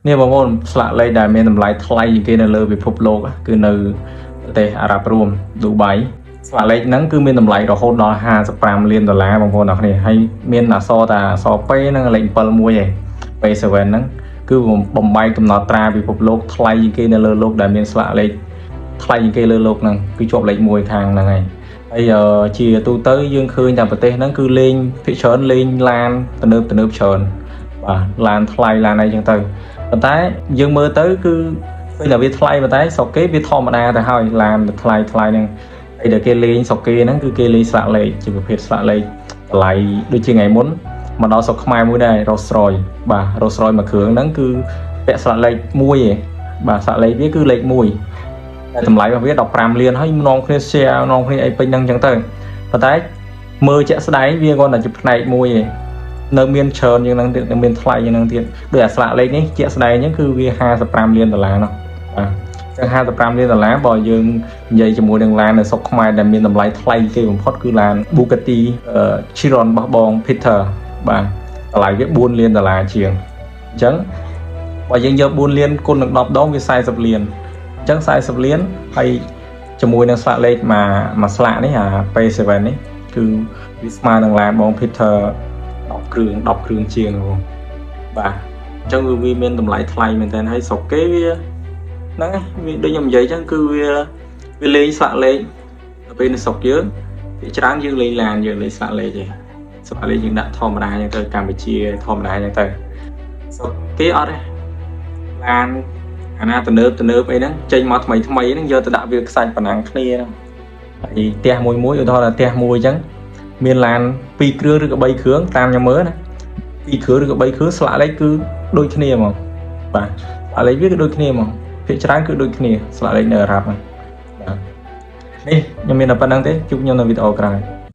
នេះបងប្អូនស្លាកលេខដែលមានតម្លៃថ្លៃជាងគេនៅលើពិភពលោកគឺនៅប្រទេសអារ៉ាប់រួមឌូបៃស្លាកលេខហ្នឹងគឺមានតម្លៃរហូតដល់$55 លានបងប្អូនអរគ្នាហើយមានអក្សរតាអក្សរ P និងលេខ7មួយឯង P7 ហ្នឹងគឺបំបីកំណត់ត្រាពិភពលោកថ្លៃជាងគេនៅលើលោកដែលមានស្លាកលេខថ្លៃជាងគេលើលោកហ្នឹងគឺជាប់លេខ1ខាងហ្នឹងឯងហើយជាទូទៅយើងឃើញតែប្រទេសហ្នឹងគឺលេងភាគច្រើនលេងឡានទំនើបច្រើនបាទឡានថ្លៃឡានអីចឹងទៅប៉ុន្តែយើងមើលទៅគឺឃើញតែវាថ្លៃប៉ុន្តែស្រុកគេវាធម្មតាទៅហើយឡានថ្លៃហ្នឹងហើយដែលគេលេងស្រុកគេហ្នឹងគឺគេលេងស្លាកលេខជាប្រភេទស្លាកលេខតម្លៃដូចជាថ្ងៃមុនមកដល់ស្រុកខ្មែរមួយដែរ Rolls Royce បាទ Rolls Royce មួយគ្រឿងហ្នឹងគឺពាក់ស្លាកលេខ1ឯងបាទស្លាកលេខវាគឺលេខ1តែតម្លៃរបស់វា$15 លានហើយនាំគ្នា share នាំគ្នាអីពេញហ្នឹងចឹងទៅប៉ុន្តែមើលជាក់ស្ដែងវាគ្រាន់តែជាផ្នែកមួយឯងនៅមានច្រើនយ៉ាងហ្នឹងទៀតនៅមានថ្លៃយ៉ាងហ្នឹងទៀតដោយអាស្លាកលេខនេះជាក់ស្ដែងហ្នឹងគឺវា$55 លាននោះបាទចឹង$55 លានបើយើងនិយាយជាមួយនឹងឡាននៅស្រុកខ្មែរដែលមានតម្លៃថ្លៃគេបំផុតគឺឡាន Bugatti Chiron របស់បង Peter បាទតម្លៃវា$4 លានជាងអញ្ចឹងបើយើងយក4 លានគុណនឹង10ដងវា40 លានអញ្ចឹង40 លានហើយជាមួយនឹងស្លាកលេខមួយស្លាកនេះអា P7 នេះគឺវាស្មើនឹងឡានបង Peter 10 គ្រឿងជាងបងបាទអញ្ចឹងវាមានតម្លៃថ្លៃមែនតើហើយស្រុកគេវាហ្នឹងវាដូចខ្ញុំនិយាយអញ្ចឹងគឺវាលេងស្លាកលេខទៅពេលនៅស្រុកយើងវាច្រើនយើងលេងឡានយើងលេងស្លាកលេខឯងស្លាកលេខយើងដាក់ធម្មតាអញ្ចឹងទៅកម្ពុជាធម្មតាអញ្ចឹងទៅស្រុកគេអត់ទេឡានអាណាទំនើបអីហ្នឹងចេញមកថ្មីហ្នឹងយកទៅដាក់វាខ្សាច់ប៉ុណ្ណឹងគ្នាហ្នឹងហើយផ្ទះមួយឧទាហរណ៍ថាផ្ទះមួយអញ្ចឹងមានឡាន2 គ្រឿងឬក៏3 គ្រឿងតាមខ្ញុំមើលណា2 គ្រឿងឬក៏3 គ្រឿងស្លាកលេខគឺដូចគ្នាហ្មងបាទស្លាកលេខវាគឺដូចគ្នាហ្មងភាគច្រើនគឺដូចគ្នាស្លាកលេខនៅអារ៉ាប់ហ្នឹងបាទនេះខ្ញុំមានតែប៉ុណ្្នឹងទេជួបខ្ញុំនៅវីដេអូក្រោយ